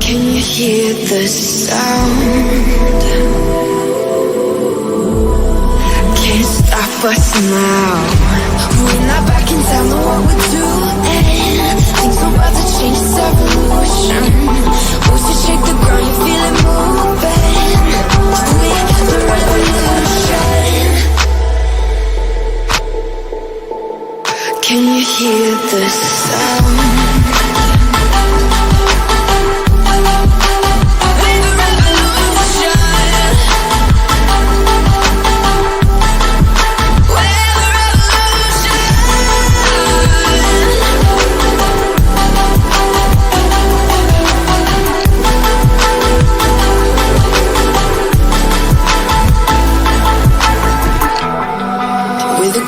Can you hear the sound? Can't stop us now. We're not backing down on what we're doing. Things are about to change, it's evolution. Voices shake the ground, you feel it moving. We're the revolution. Can you hear the sound?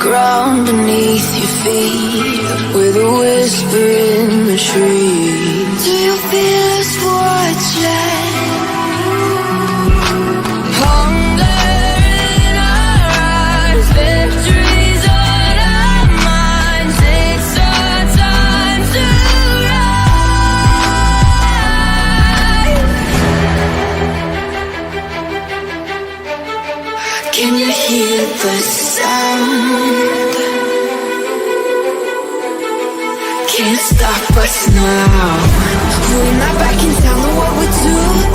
Ground beneath your feet, with a whisper in the trees. Do you feel us watching? Hunger in our eyes, victories on our minds. It's our time to rise. Can you hear the sound? Can't stop us now. We're not backing down on what we're doing.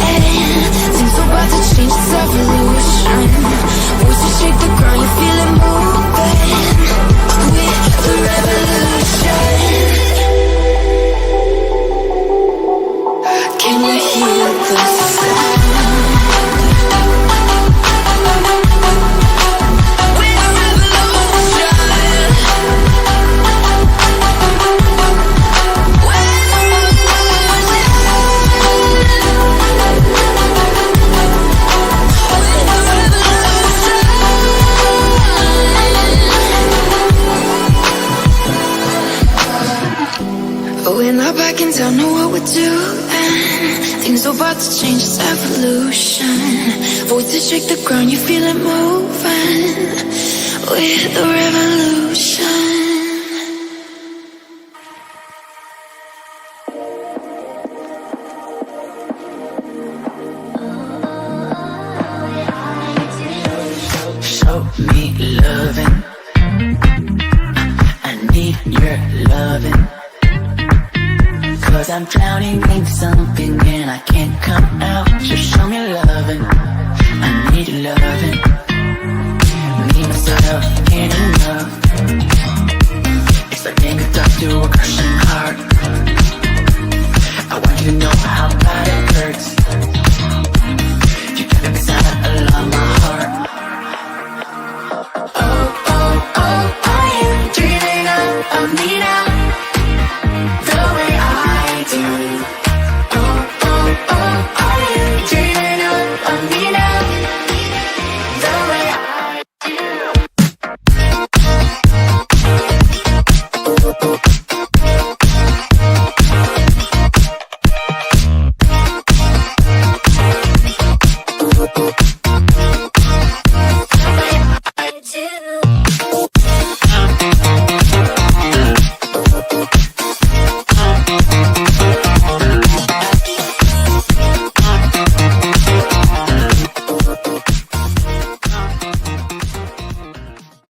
Things are about to change, it's evolution. Voices shake the ground, you feel it moving. We're the revolution. Can you hear the sound? We're not backing down on what we're doing. Things are about to change, it's evolution. Voices shake the ground, you feel it moving. We're the revolution. Show me loving. I need your loving. 'Cause I'm drowning in something and I can't come out. Just show me loving. I need loving. Me, myself, ain't enough.